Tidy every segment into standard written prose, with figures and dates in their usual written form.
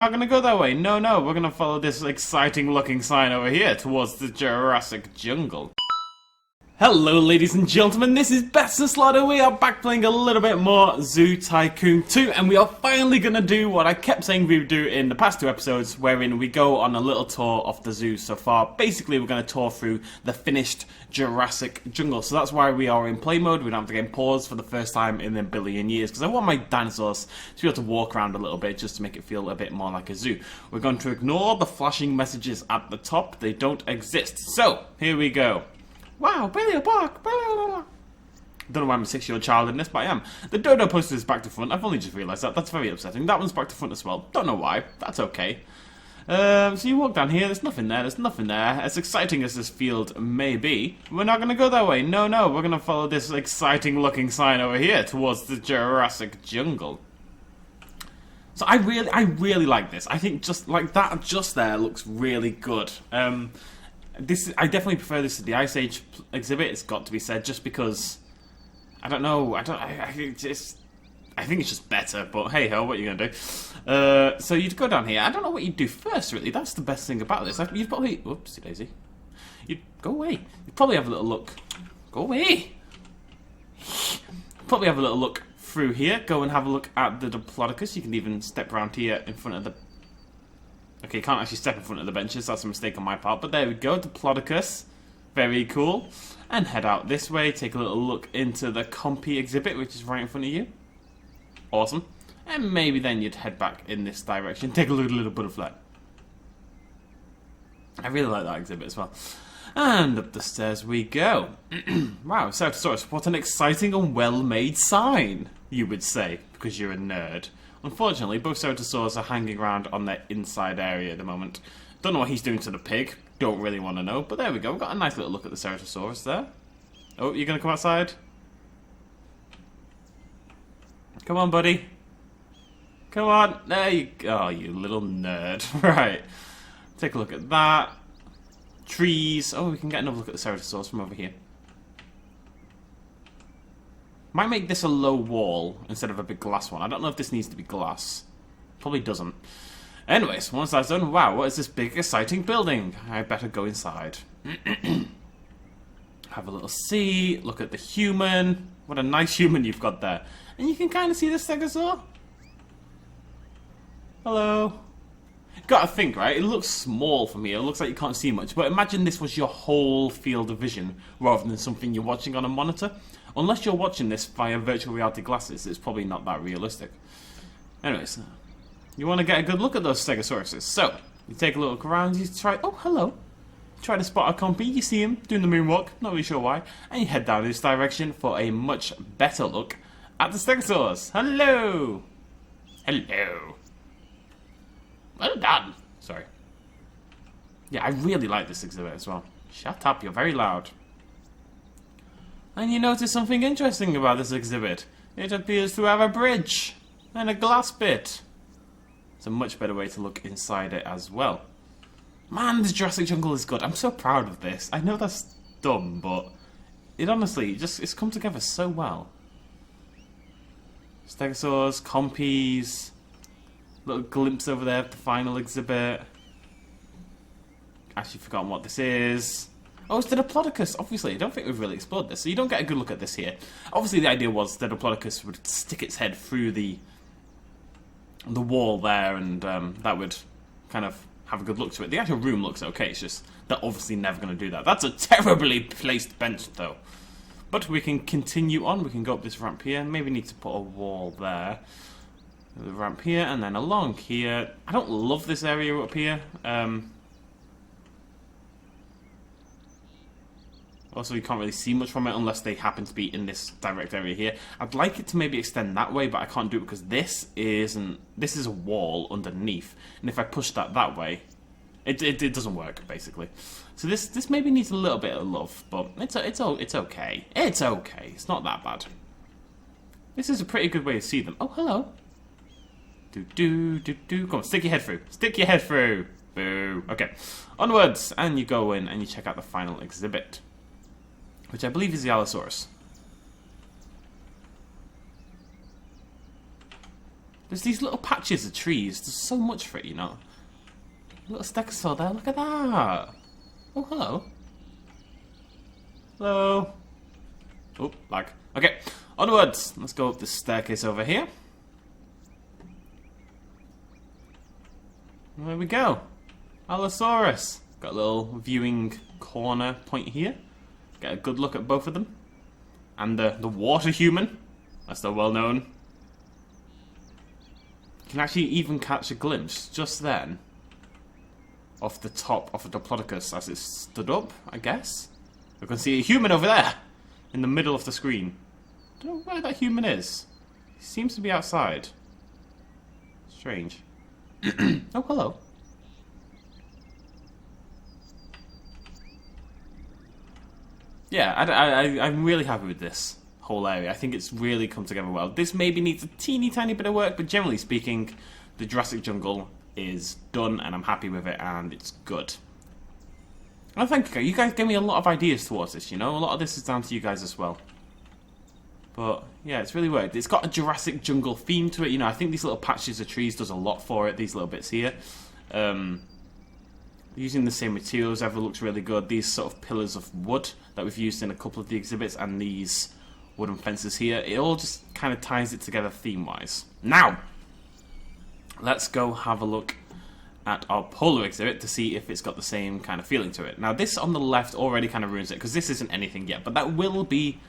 Not gonna go that way. No, no, we're gonna follow this exciting looking sign over here towards the Jurassic Jungle. Hello ladies and gentlemen, this is BestInSlot and we are back playing a little bit more Zoo Tycoon 2 and we are finally gonna do what I kept saying we would do in the past two episodes, wherein we go on a little tour of the zoo so far. Basically we're gonna tour through the finished Jurassic Jungle, so that's why we are in play mode. We don't have to get paused for the first time in a billion years, because I want my dinosaurs to be able to walk around a little bit just to make it feel a bit more like a zoo. We're going to ignore the flashing messages at the top, they don't exist. So, here we go. Wow, Paleo Park! Blah, blah, blah. Don't know why I'm a 6-year-old child in this, but I am. The dodo poster is back to front. I've only just realised that. That's very upsetting. That one's back to front as well. Don't know why. That's okay. So you walk down here. There's nothing there. There's nothing there. As exciting as this field may be, we're not going to go that way. No, no. We're going to follow this exciting-looking sign over here towards the Jurassic Jungle. So I really like this. I think just like that, just there looks really good. I definitely prefer this to the Ice Age exhibit. It's got to be said, just because I don't know. I think it's just better. But hey ho, what are you gonna do? So you'd go down here. I don't know what you'd do first. Really, that's the best thing about this. You'd probably, whoopsie daisy. You'd go away. You'd probably have a little look. Go away. Probably have a little look through here. Go and have a look at the Diplodocus. You can even step around here in front of the. Okay, you can't actually step in front of the benches, that's a mistake on my part, but there we go, Diplodocus. Very cool. And head out this way, take a little look into the Compy exhibit, which is right in front of you. Awesome. And maybe then you'd head back in this direction, take a look at the little butterfly. I really like that exhibit as well. And up the stairs we go. Wow, Ceratosaurus, what an exciting and well-made sign, you would say, because you're a nerd. Unfortunately, both Ceratosaurs are hanging around on their inside area at the moment. Don't know what he's doing to the pig. Don't really want to know. But there we go. We've got a nice little look at the Ceratosaurus there. Oh, you're going to come outside? Come on, buddy. Come on. There you go. Oh, you little nerd. Right. Take a look at that. Trees. Oh, we can get another look at the Ceratosaurus from over here. Might make this a low wall instead of a big glass one. I don't know if this needs to be glass. Probably doesn't. Anyways, once that's done, wow, what is this big exciting building? I better go inside. Have a little see, look at the human. What a nice human you've got there. And you can kind of see the stegosaur. Hello. Gotta think, right? It looks small from here. It looks like you can't see much. But imagine this was your whole field of vision rather than something you're watching on a monitor. Unless you're watching this via virtual reality glasses, it's probably not that realistic. Anyways, you want to get a good look at those Stegosauruses. So, you take a little look around, you try... Oh, hello. Try to spot a compy, you see him doing the moonwalk, not really sure why. And you head down this direction for a much better look at the Stegosaurs. Hello! Hello. Well done. Sorry. Yeah, I really like this exhibit as well. Shut up, you're very loud. And you notice something interesting about this exhibit. It appears to have a bridge and a glass bit. It's a much better way to look inside it as well. Man, this Jurassic Jungle is good. I'm so proud of this. I know that's dumb, but it honestly, it's come together so well. Stegosaurs, Compies, little glimpse over there of the final exhibit. Actually forgotten what this is. Oh, it's the Diplodocus, obviously. I don't think we've really explored this, so you don't get a good look at this here. Obviously, the idea was the Diplodocus would stick its head through the wall there, and that would kind of have a good look to it. The actual room looks okay, it's just they're obviously never going to do that. That's a terribly placed bench, though. But we can continue on. We can go up this ramp here. Maybe need to put a wall there. The ramp here, and then along here. I don't love this area up here. Also, you can't really see much from it unless they happen to be in this direct area here. I'd like it to maybe extend that way, but I can't do it because this is a wall underneath. And if I push that way, it doesn't work, basically. So this maybe needs a little bit of love, but it's okay. It's okay. It's not that bad. This is a pretty good way to see them. Oh, hello. Come on, stick your head through. Stick your head through. Boo. Okay. Onwards, and you go in and you check out the final exhibit, which I believe is the Allosaurus. There's these little patches of trees. There's so much for it, you know. Little stegosaur there. Look at that. Oh, hello. Hello. Oh, lag. Okay, onwards. Let's go up this staircase over here. There we go. Allosaurus. Got a little viewing corner point here. Get a good look at both of them. And the water human. That's the well known. You can actually even catch a glimpse just then of the top of a Diplodocus as it stood up, I guess. We can see a human over there in the middle of the screen. Don't know where that human is. He seems to be outside. Strange. Oh, hello. Yeah, I'm really happy with this whole area. I think it's really come together well. This maybe needs a teeny tiny bit of work, but generally speaking, the Jurassic Jungle is done and I'm happy with it and it's good. And thank you guys gave me a lot of ideas towards this, you know. A lot of this is down to you guys as well. But yeah, it's really worked. It's got a Jurassic Jungle theme to it, you know. I think these little patches of trees does a lot for it, these little bits here. Using the same materials ever looks really good. These sort of pillars of wood that we've used in a couple of the exhibits and these wooden fences here, it all just kind of ties it together theme-wise. Now, let's go have a look at our polar exhibit to see if it's got the same kind of feeling to it. Now, this on the left already kind of ruins it because this isn't anything yet, but that will be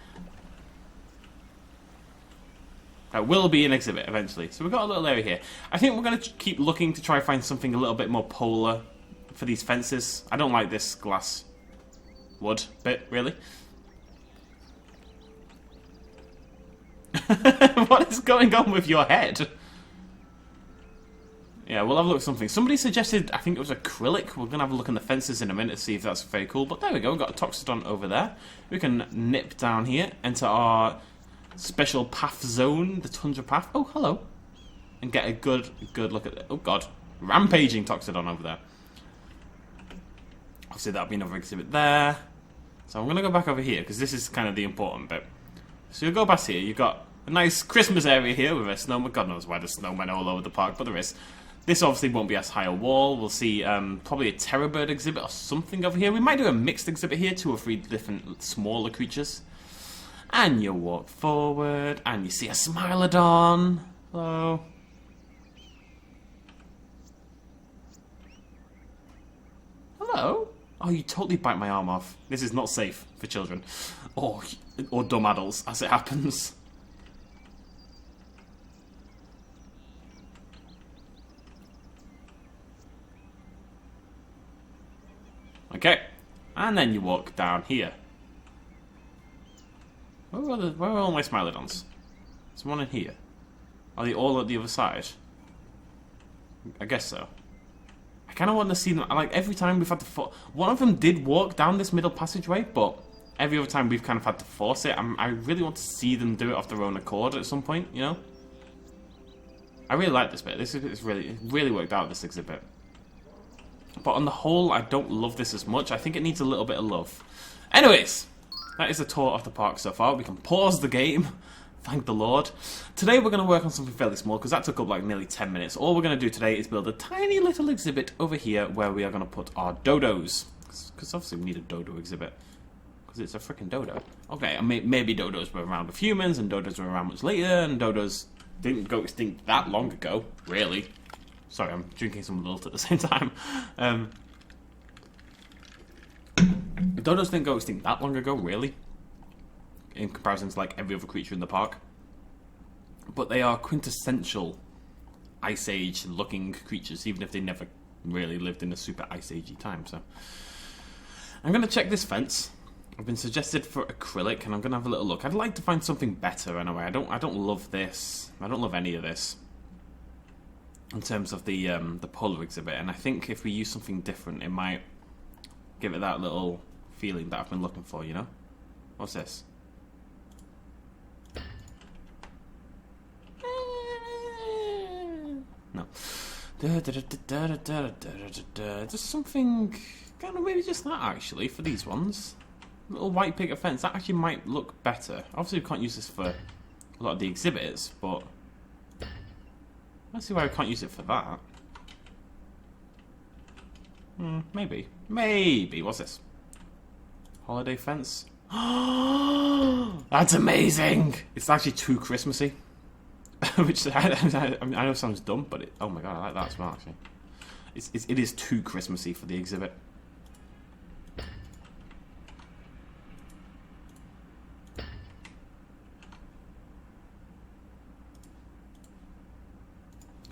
an exhibit eventually. So we've got a little area here. I think we're going to keep looking to try and find something a little bit more polar for these fences. I don't like this glass wood bit, really. What is going on with your head? Yeah, we'll have a look at something. Somebody suggested, I think it was acrylic. We're going to have a look in the fences in a minute to see if that's very cool. But there we go, we've got a Toxodon over there. We can nip down here, enter our special path zone, the Tundra Path. Oh, hello. And get a good look at it. Oh, God. Rampaging Toxodon over there. Obviously, that'll be another exhibit there. So I'm going to go back over here, because this is kind of the important bit. So you'll go past here. You've got a nice Christmas area here with a snowman. God knows why there's snowmen all over the park, but there is. This obviously won't be as high a wall. We'll see probably a terror bird exhibit or something over here. We might do a mixed exhibit here, 2 or 3 different smaller creatures. And you walk forward, and you see a Smilodon. Hello. Hello? Oh, you totally bite my arm off. This is not safe for children. Or dumb adults, as it happens. Okay. And then you walk down here. Where are all my Smilodons? There's one in here. Are they all at the other side? I guess so. I kind of want to see them. Like, every time we've had to one of them did walk down this middle passageway, but every other time we've kind of had to force it. I really want to see them do it off their own accord at some point, you know? I really like this bit. This is really worked out, this exhibit. But on the whole, I don't love this as much. I think it needs a little bit of love. Anyways, that is a tour of the park so far. We can pause the game. Thank the Lord. Today we're going to work on something fairly small because that took up like nearly 10 minutes. All we're going to do today is build a tiny little exhibit over here where we are going to put our dodos. Because obviously we need a dodo exhibit. Because it's a freaking dodo. Okay, and maybe dodos were around with humans and dodos were around much later and dodos didn't go extinct that long ago, really. Sorry, I'm drinking some Lilt at the same time. Dodos didn't go extinct that long ago, really. In comparison to like every other creature in the park. But they are quintessential Ice Age looking creatures, even if they never really lived in a super Ice Agey time. So I'm going to check this fence. I've been suggested for acrylic and I'm going to have a little look. I'd like to find something better anyway. I don't love this. I don't love any of this in terms of the polar exhibit, and I think if we use something different it might give it that little feeling that I've been looking for, you know? What's this? No. There's something kind of maybe just that actually for these ones. Little white picket fence, that actually might look better. Obviously we can't use this for a lot of the exhibits, but Let's see why I can't use it for that. Maybe. Maybe. What's this? Holiday fence? That's amazing! It's actually too Christmassy. Which I know sounds dumb, but oh my god, I like that as well, actually. It is too Christmassy for the exhibit.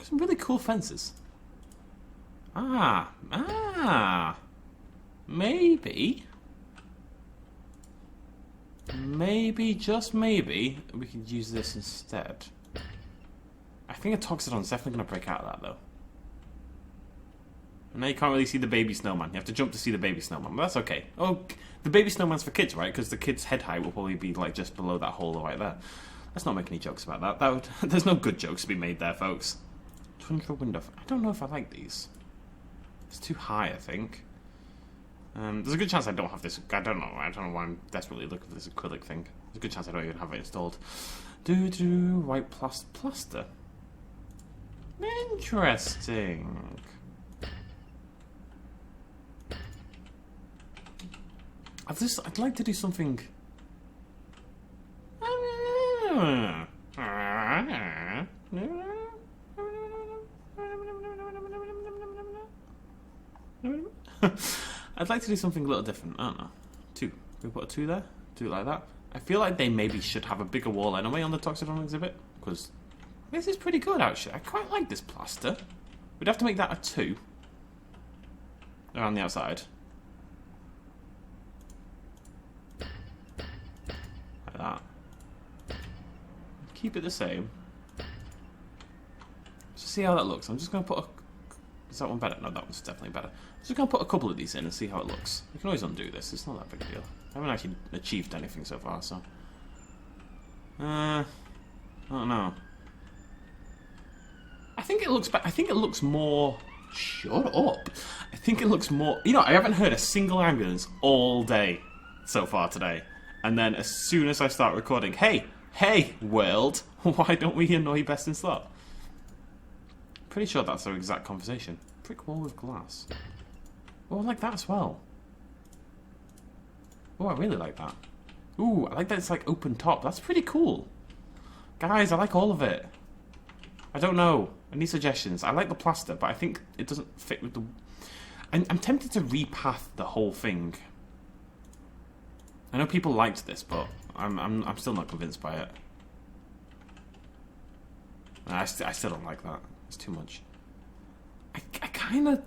Some really cool fences. Maybe, just maybe, we could use this instead. I think a Toxodon's definitely going to break out of that, though. And now you can't really see the baby snowman. You have to jump to see the baby snowman, but that's okay. Oh, the baby snowman's for kids, right? Because the kid's head height will probably be, like, just below that hole right there. Let's not make any jokes about that. There's no good jokes to be made there, folks. Tundra window. I don't know if I like these. It's too high, I think. There's a good chance I don't have this. I don't know why I'm desperately looking for this acrylic thing. There's a good chance I don't even have it installed. White plaster. Interesting. I'd like to do something. I'd like to do something a little different. I don't know. 2. Can we put a 2 there? Do it like that. I feel like they maybe should have a bigger wall anyway on the Toxodon exhibit, because this is pretty good, actually. I quite like this plaster. We'd have to make that a 2 around the outside. Like that. Keep it the same. Just see how that looks. I'm just going to put a... Is that one better? No, that one's definitely better. I'm just going to put a couple of these in and see how it looks. We can always undo this. It's not that big a deal. I haven't actually achieved anything so far, so... I don't know. I think it looks more... Shut up! I think it looks more... You know, I haven't heard a single ambulance all day so far today. And then as soon as I start recording, hey, world, why don't we annoy BestInSlot? Pretty sure that's our exact conversation. Brick wall with glass. Oh, I like that as well. Oh, I really like that. Ooh, I like that it's like open top. That's pretty cool. Guys, I like all of it. I don't know. I need suggestions. I like the plaster, but I think it doesn't fit with the... I'm tempted to repath the whole thing. I know people liked this, but I'm still not convinced by it. I still don't like that. It's too much. I kind of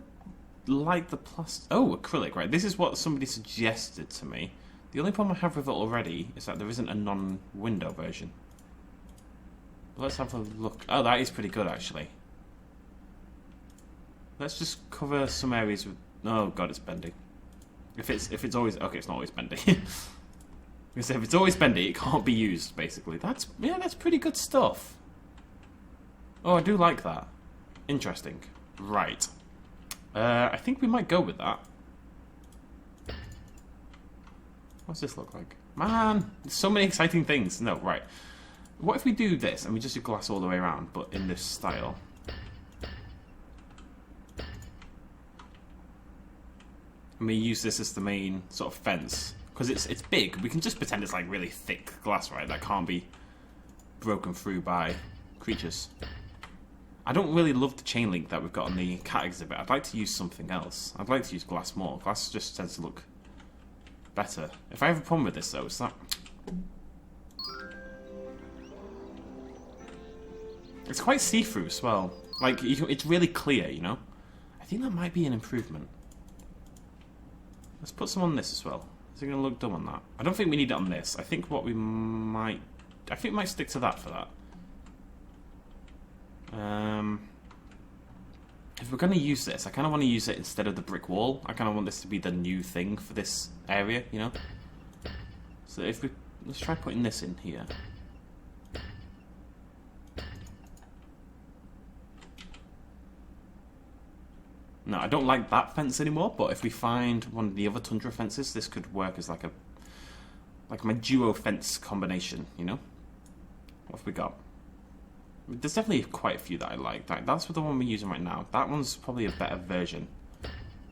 like the plaster. Oh, acrylic, right? This is what somebody suggested to me. The only problem I have with it already is that there isn't a non-window version. Let's have a look. Oh, that is pretty good, actually. Let's just cover some areas with... Oh, God, it's bendy. If it's always... Okay, it's not always bendy. Because if it's always bendy, it can't be used, basically. That's pretty good stuff. Oh, I do like that. Interesting. Right. I think we might go with that. What's this look like? Man, there's so many exciting things. No, right. What if we do this and we just do glass all the way around, but in this style? And we use this as the main sort of fence. Because it's big. We can just pretend it's like really thick glass, right? That can't be broken through by creatures. I don't really love the chain link that we've got on the cat exhibit. I'd like to use something else. I'd like to use glass more. Glass just tends to look better. If I have a problem with this, though, it's that... It's quite see-through as well. Like, it's really clear, you know? I think that might be an improvement. Let's put some on this as well. Is it going to look dumb on that? I don't think we need it on this. I think what we might... I think we might stick to that for that. If we're going to use this, I kind of want to use it instead of the brick wall. I kind of want this to be the new thing for this area, you know? So if we... Let's try putting this in here. No, I don't like that fence anymore, but if we find one of the other tundra fences, this could work as like a... Like my duo fence combination, you know? What have we got? There's definitely quite a few that I like. That's the one we're using right now. That one's probably a better version.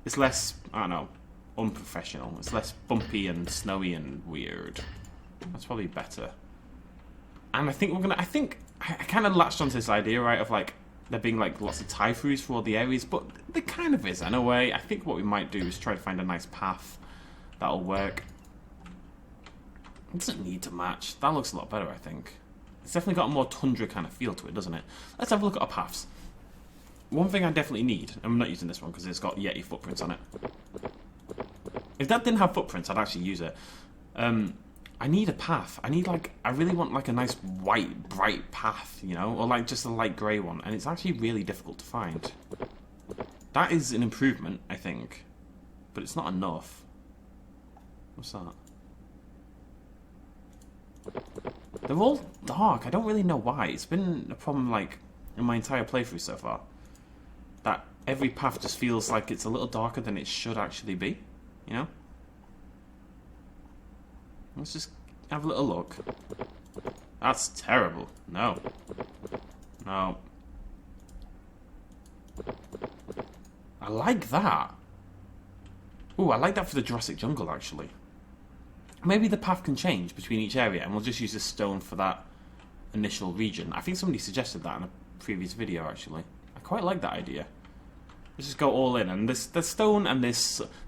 It's less, I don't know, unprofessional. It's less bumpy and snowy and weird. That's probably better. And I think I kind of latched onto this idea, right, of like there being like lots of tie-throughs for all the areas, but there kind of is in a way. I think what we might do is try to find a nice path that'll work. It doesn't need to match. That looks a lot better, I think. It's definitely got a more tundra kind of feel to it, doesn't it? Let's have a look at our paths. One thing I definitely need, and I'm not using this one because it's got Yeti footprints on it. If that didn't have footprints, I'd actually use it. I need a path. I really want like a nice white, bright path, you know? Or like just a light grey one. And it's actually really difficult to find. That is an improvement, I think. But it's not enough. What's that? They're all dark. I don't really know why. It's been a problem like in my entire playthrough so far. That every path just feels like it's a little darker than it should actually be. You know? Let's just have a little look. That's terrible. No. No. I like that. Ooh, I like that for the Jurassic Jungle, actually. Maybe the path can change between each area, and we'll just use this stone for that initial region. I think somebody suggested that in a previous video, actually. I quite like that idea. Let's just go all in, and this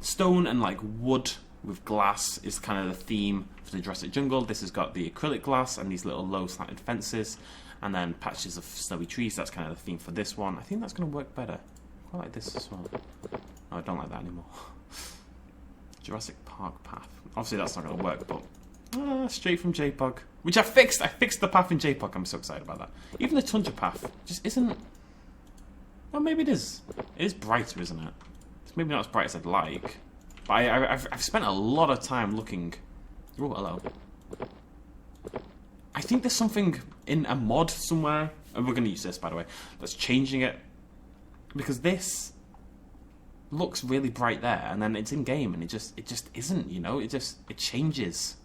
stone and like wood with glass is kind of the theme for the Jurassic Jungle. This has got the acrylic glass and these little low slanted fences, and then patches of snowy trees. That's kind of the theme for this one. I think that's going to work better. I like this as well. No, I don't like that anymore. Jurassic Park path. Obviously that's not going to work, but straight from JPOG. Which I fixed! I fixed the path in JPOG. I'm so excited about that. Even the Tundra path just isn't... Well, maybe it is. It is brighter, isn't it? It's maybe not as bright as I'd like. But I've spent a lot of time looking... Oh, hello. I think there's something in a mod somewhere, and we're going to use this, by the way, that's changing it. Because this looks really bright there, and then it's in game, and it just isn't, you know? It changes.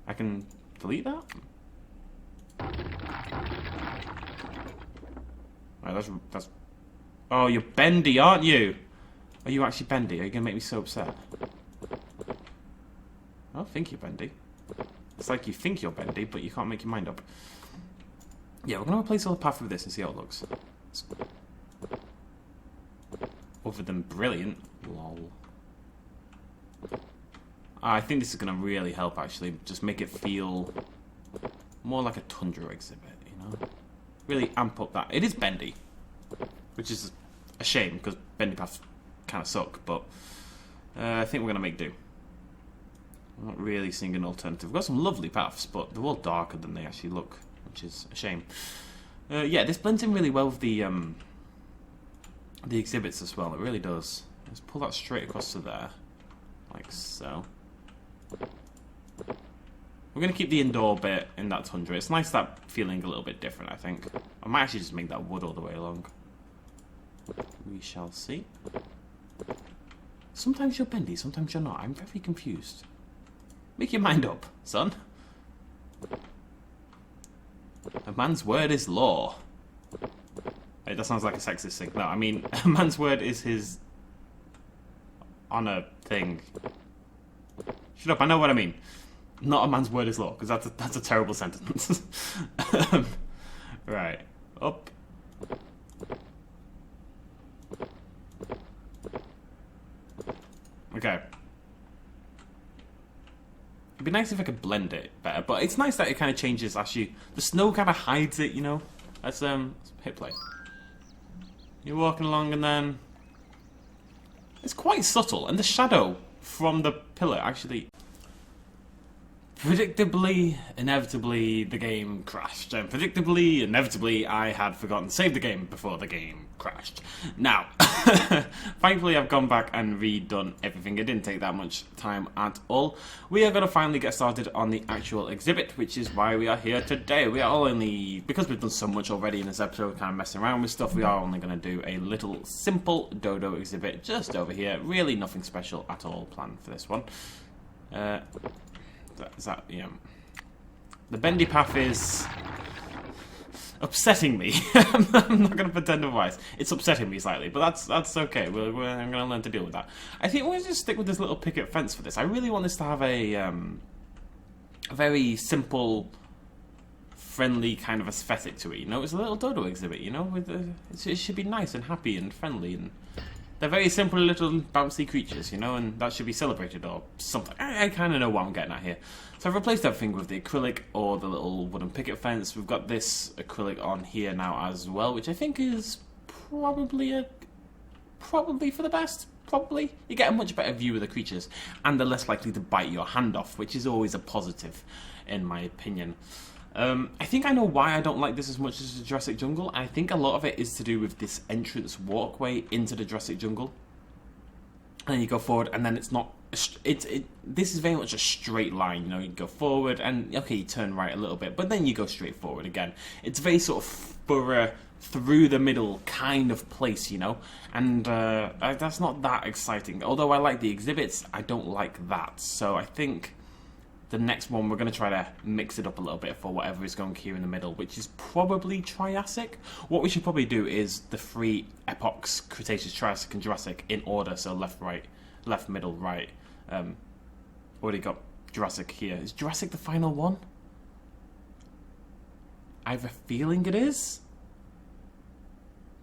I can delete that? Right, that's... Oh, you're bendy, aren't you? Are you actually bendy? Are you going to make me so upset? I don't think you're bendy. It's like you think you're bendy, but you can't make your mind up. Yeah, we're going to replace all the path with this and see how it looks. Other than brilliant. Lol. I think this is going to really help, actually. Just make it feel more like a tundra exhibit, you know? Really amp up that. It is bendy, which is a shame, because bendy paths kind of suck, but I think we're going to make do. I'm not really seeing an alternative. We've got some lovely paths, but they're all darker than they actually look, which is a shame. Yeah, this blends in really well with the exhibits as well. It really does. Let's pull that straight across to there, like so. We're going to keep the indoor bit in that tundra. It's nice that feeling a little bit different, I think. I might actually just make that wood all the way along. We shall see. Sometimes you're bendy, sometimes you're not. I'm very confused. Make your mind up, son. A man's word is law. Hey, that sounds like a sexist thing. No, I mean, a man's word is his honor thing. Shut up, I know what I mean. Not a man's word is law, because that's a terrible sentence. Right. Up. Okay. It'd be nice if I could blend it better, but it's nice that it kind of changes as you... The snow kind of hides it, you know? Let's hit play. You're walking along and then... It's quite subtle, and the shadow from the pillar actually... Predictably, inevitably, the game crashed. And predictably, inevitably, I had forgotten to save the game before the game crashed. Now, thankfully I've gone back and redone everything. It didn't take that much time at all. We are going to finally get started on the actual exhibit, which is why we are here today. We are all only, because we've done so much already in this episode, kind of messing around with stuff, we are only going to do a little simple dodo exhibit just over here. Really nothing special at all planned for this one. Yeah. The bendy path is upsetting me. I'm not going to pretend otherwise. It's upsetting me slightly, but that's okay. I'm going to learn to deal with that. I think we'll just stick with this little picket fence for this. I really want this to have a very simple, friendly kind of aesthetic to it. You know, it's a little dodo exhibit. You know, with it should be nice and happy and friendly, and they're very simple little bouncy creatures. You know, and that should be celebrated or something. I kind of know what I'm getting at here. So I've replaced everything with the acrylic or the little wooden picket fence. We've got this acrylic on here now as well, which I think is probably for the best. Probably. You get a much better view of the creatures, and they're less likely to bite your hand off, which is always a positive, in my opinion. I think I know why I don't like this as much as the Jurassic Jungle. I think a lot of it is to do with this entrance walkway into the Jurassic Jungle. And then you go forward, and then it's not. This is very much a straight line. You know, you go forward, and okay, you turn right a little bit, but then you go straight forward again. It's very sort of thorough, through the middle kind of place, you know, and that's not that exciting. Although I like the exhibits, I don't like that. So I think the next one we're going to try to mix it up a little bit for whatever is going here in the middle, which is probably Triassic. What we should probably do is the three epochs, Cretaceous, Triassic and Jurassic, in order, so left, right, left, middle, right. Already got Jurassic here. Is Jurassic the final one? I have a feeling it is.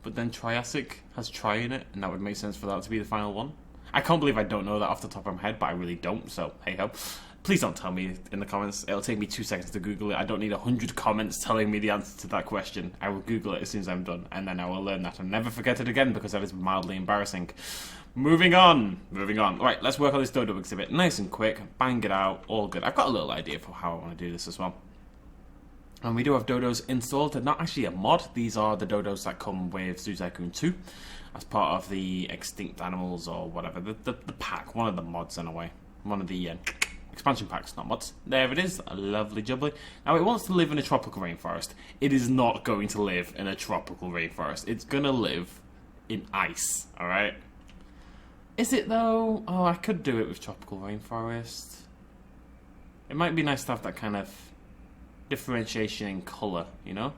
But then Triassic has Tri in it, and that would make sense for that to be the final one. I can't believe I don't know that off the top of my head, but I really don't, so hey ho. Please don't tell me in the comments. It'll take me 2 seconds to Google it. I don't need 100 comments telling me the answer to that question. I will Google it as soon as I'm done, and then I will learn that and never forget it again, because that is mildly embarrassing. Moving on. Right, let's work on this dodo exhibit. Nice and quick. Bang it out. All good. I've got a little idea for how I want to do this as well. And we do have dodos installed. They're not actually a mod. These are the dodos that come with Zoo Tycoon 2 as part of the Extinct Animals or whatever. The pack. One of the mods, in a way. One of the expansion packs, not mods. There it is. A lovely jubbly. Now, it wants to live in a tropical rainforest. It is not going to live in a tropical rainforest. It's going to live in ice. Alright? Is it, though? Oh, I could do it with tropical rainforest. It might be nice to have that kind of differentiation in colour, you know?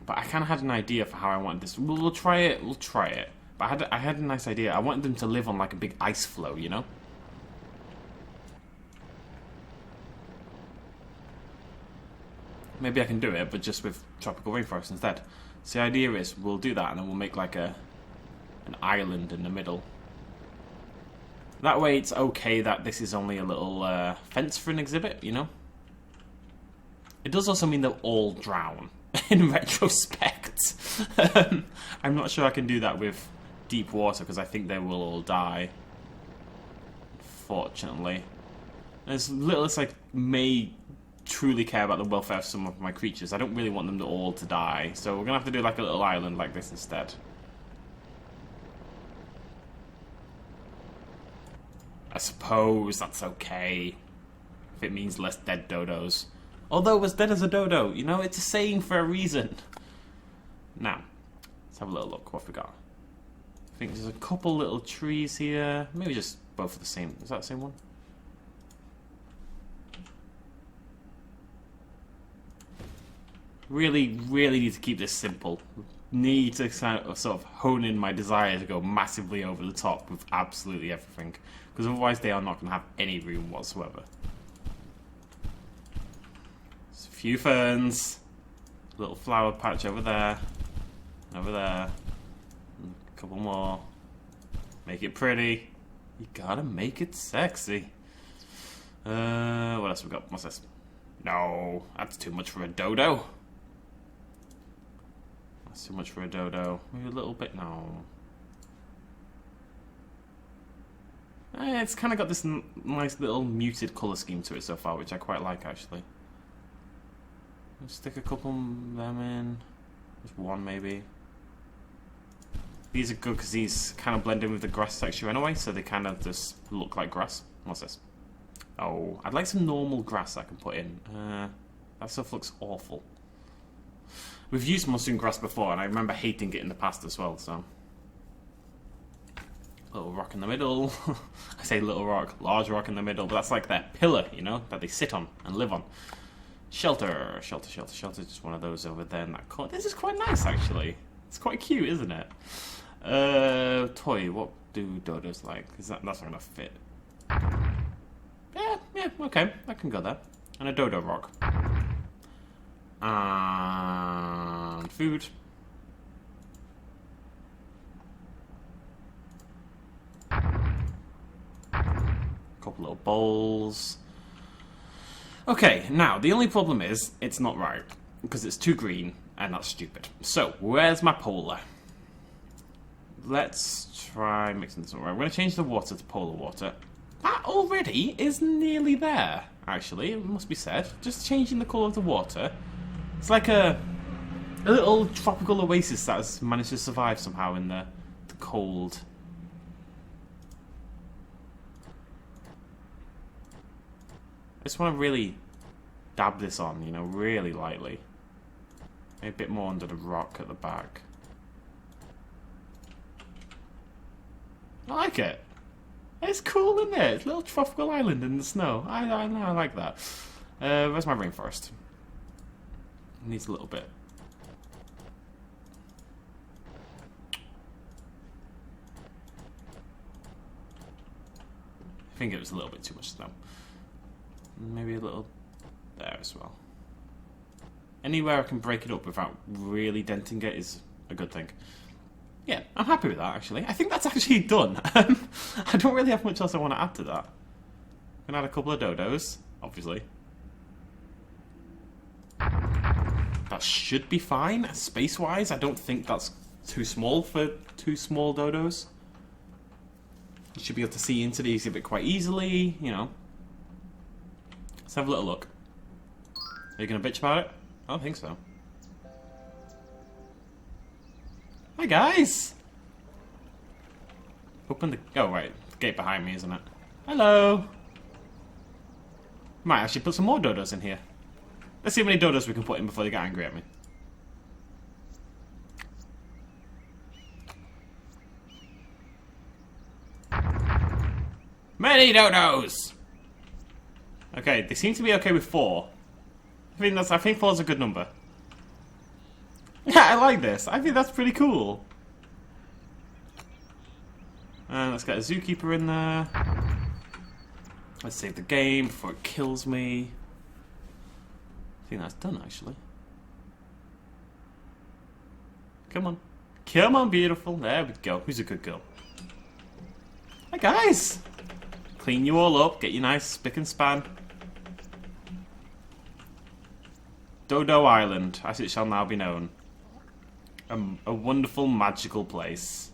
But I kind of had an idea for how I wanted this. We'll try it. But I had a nice idea. I wanted them to live on like a big ice floe, you know? Maybe I can do it, but just with tropical rainforest instead. So the idea is we'll do that, and then we'll make like an island in the middle. That way it's okay that this is only a little fence for an exhibit, you know? It does also mean they'll all drown, in retrospect. I'm not sure I can do that with deep water, because I think they will all die. Fortunately. As little as I may truly care about the welfare of some of my creatures, I don't really want them all to die. So we're going to have to do like a little island like this instead. I suppose that's okay. If it means less dead dodos. Although as dead as a dodo, you know, it's a saying for a reason. Now, let's have a little look. What have we got? I think there's a couple little trees here. Maybe just both of the same. Is that the same one? Really, really need to keep this simple. Need to sort of hone in my desire to go massively over the top with absolutely everything. Because otherwise they are not going to have any room whatsoever. Just a few ferns. Little flower patch over there. Over there. A couple more. Make it pretty. You gotta make it sexy. What else we got? What's this? No, that's too much for a dodo. That's too much for a dodo. Maybe a little bit. No. It's kind of got this nice little muted colour scheme to it so far, which I quite like actually. Let's stick a couple of them in. Just one maybe. These are good because these kind of blend in with the grass texture anyway, so they kind of just look like grass. What's this? Oh, I'd like some normal grass I can put in. That stuff looks awful. We've used monsoon grass before, and I remember hating it in the past as well, so. Little rock in the middle. I say little rock, large rock in the middle, but that's like their pillar, you know, that they sit on and live on. Shelter, shelter, shelter, shelter. Just one of those over there in that corner. This is quite nice, actually. It's quite cute, isn't it? Toy. What do dodos like? Is that's not gonna fit? Yeah, okay. That can go there. And a dodo rock. And food. Couple little bowls. Okay, now the only problem is it's not right because it's too green and that's stupid. So where's my polar? Let's try mixing this up. Right, we're going to change the water to polar water. That already is nearly there. Actually, it must be said. Just changing the colour of the water. It's like a little tropical oasis that has managed to survive somehow in the cold. I just want to really dab this on, you know, really lightly. Maybe a bit more under the rock at the back. I like it. It's cool, isn't it? It's a little tropical island in the snow. I like that. Where's my rainforest? It needs a little bit. I think it was a little bit too much snow. Maybe a little there as well. Anywhere I can break it up without really denting it is a good thing. Yeah, I'm happy with that, actually. I think that's actually done. I don't really have much else I want to add to that. I'm gonna add a couple of dodos, obviously. That should be fine. Space-wise, I don't think that's too small for 2 small dodos. You should be able to see into the exhibit quite easily, you know. Let's have a little look. Are you gonna bitch about it? I don't think so. Hi guys! Open the... oh right, the gate behind me, isn't it? Hello! Might actually put some more dodos in here. Let's see how many dodos we can put in before they get angry at me. Many dodos! Okay, they seem to be okay with 4. I think 4 is a good number. Yeah, I like this. I think that's pretty cool. And let's get a zookeeper in there. Let's save the game before it kills me. I think that's done, actually. Come on. Come on, beautiful. There we go. Who's a good girl? Hi, guys. Clean you all up. Get you nice spick and span. Dodo Island, as it shall now be known. A wonderful, magical place.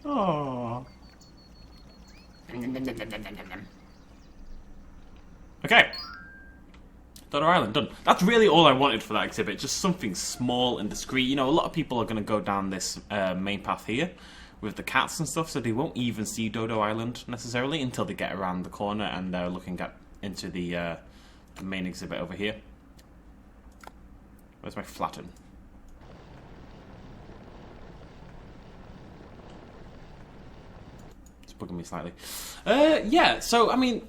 Oh. Okay. Dodo Island, done. That's really all I wanted for that exhibit. Just something small and discreet. You know, a lot of people are going to go down this main path here with the cats and stuff, so they won't even see Dodo Island necessarily until they get around the corner and they're looking into the main exhibit over here. Where's my flatten? It's bugging me slightly. Yeah, so, I mean,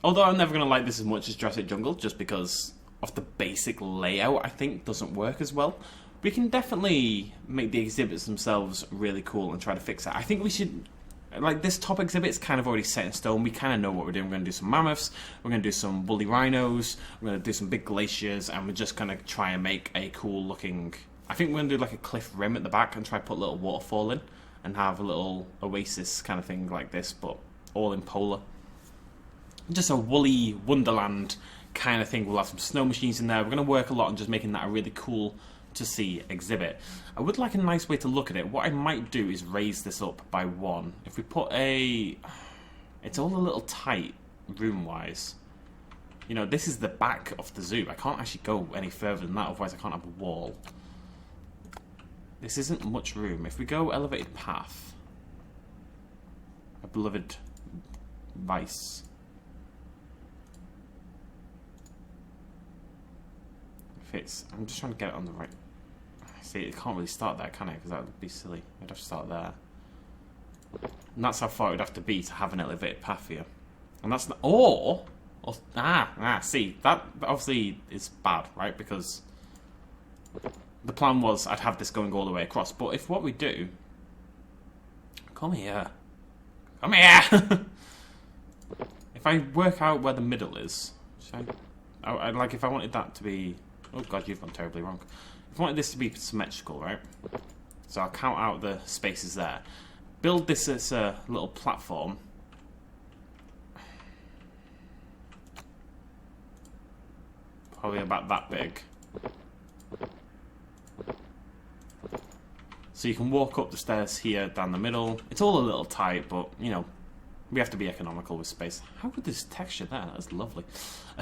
although I'm never going to like this as much as Jurassic Jungle, just because of the basic layout, I think, doesn't work as well. We can definitely make the exhibits themselves really cool and try to fix that. I think we should... like, this top exhibit's kind of already set in stone. We kind of know what we're doing. We're going to do some mammoths, we're going to do some woolly rhinos, we're going to do some big glaciers, and we're just going to try and make a cool looking... I think we're going to do like a cliff rim at the back and try to put a little waterfall in and have a little oasis kind of thing like this, but all in polar. Just a woolly wonderland kind of thing. We'll have some snow machines in there. We're going to work a lot on just making that a really cool to see exhibit. I would like a nice way to look at it. What I might do is raise this up by 1. If we put a... it's all a little tight room-wise. You know, this is the back of the zoo. I can't actually go any further than that, otherwise I can't have a wall. This isn't much room. If we go elevated path... a beloved vice... fits. I'm just trying to get it on the right... See, it can't really start there, can it? Because that would be silly. I'd have to start there. And that's how far it would have to be to have an elevated path here. And that's not... see, that obviously is bad, right? Because the plan was I'd have this going all the way across. But if what we do... Come here. Come here! If I work out where the middle is... like, if I wanted that to be... Oh god, you've gone terribly wrong. If I wanted this to be symmetrical, right? So I'll count out the spaces there. Build this as a little platform. Probably about that big. So you can walk up the stairs here, down the middle. It's all a little tight, but, you know, we have to be economical with space. How good this texture there? That's lovely.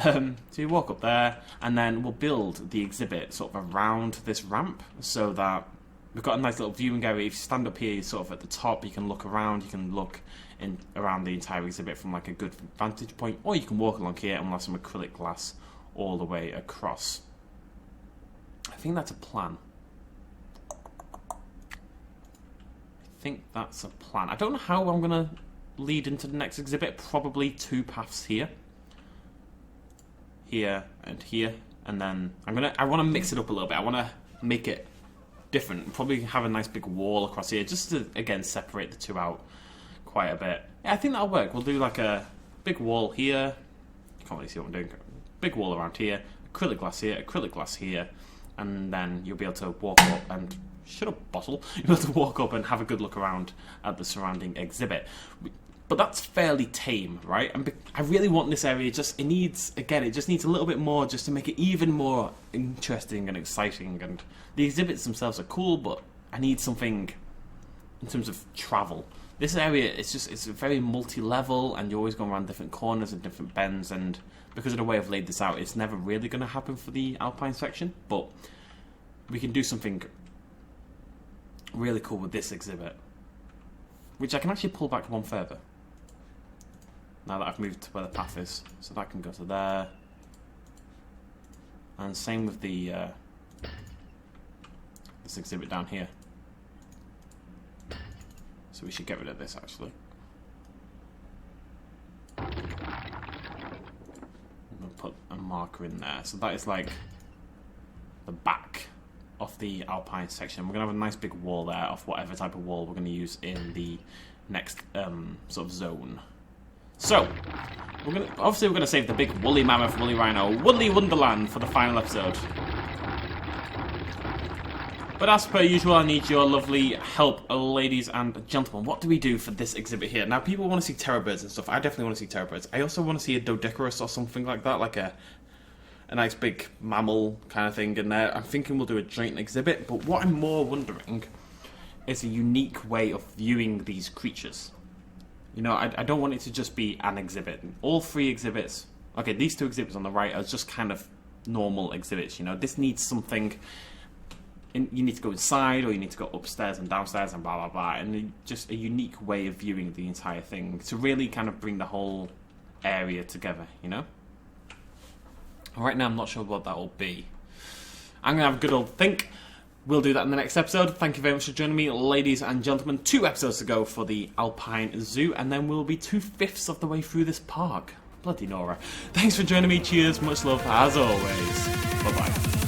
So you walk up there, and then we'll build the exhibit sort of around this ramp, so that we've got a nice little viewing area. If you stand up here, you're sort of at the top, you can look around, you can look in around the entire exhibit from like a good vantage point, or you can walk along here and we'll have some acrylic glass all the way across. I think that's a plan. I don't know how I'm gonna lead into the next exhibit. Probably 2 paths here, here, and here, and then I want to mix it up a little bit. I want to make it different. Probably have a nice big wall across here, just to again separate the two out quite a bit. Yeah, I think that'll work. We'll do like a big wall here. You can't really see what I'm doing. Big wall around here, acrylic glass here, and then you'll be able to walk up and... Shut up, bottle. You'll be able to walk up and have a good look around at the surrounding exhibit. But that's fairly tame, right? And I really want this area, it needs a little bit more just to make it even more interesting and exciting. And the exhibits themselves are cool, but I need something in terms of travel. This area, it's very multi-level, and you're always going around different corners and different bends, and because of the way I've laid this out, it's never really going to happen for the Alpine section, but we can do something really cool with this exhibit, which I can actually pull back one further now that I've moved to where the path is, so that can go to there, and same with the this exhibit down here. So we should get rid of this actually. I'm gonna put a marker in there, so that is like the back of the Alpine section. We're going to have a nice big wall there of whatever type of wall we're going to use in the next sort of zone. So, we're going to save the big woolly mammoth, woolly rhino, woolly wonderland for the final episode. But as per usual, I need your lovely help, ladies and gentlemen. What do we do for this exhibit here? Now, people want to see terror birds and stuff. I definitely want to see terror birds. I also want to see a dodecarus or something like that, like a nice big mammal kind of thing in there. I'm thinking we'll do a joint exhibit, but what I'm more wondering is a unique way of viewing these creatures. You know, I don't want it to just be an exhibit. All 3 exhibits, okay, these 2 exhibits on the right are just kind of normal exhibits, you know. This needs something, you need to go inside, or you need to go upstairs and downstairs and blah blah blah, and just a unique way of viewing the entire thing to really kind of bring the whole area together, you know. Right now, I'm not sure what that will be. I'm going to have a good old think. We'll do that in the next episode. Thank you very much for joining me, ladies and gentlemen. 2 episodes to go for the Alpine Zoo, and then we'll be 2/5 of the way through this park. Bloody Nora. Thanks for joining me. Cheers. Much love, as always. Bye-bye.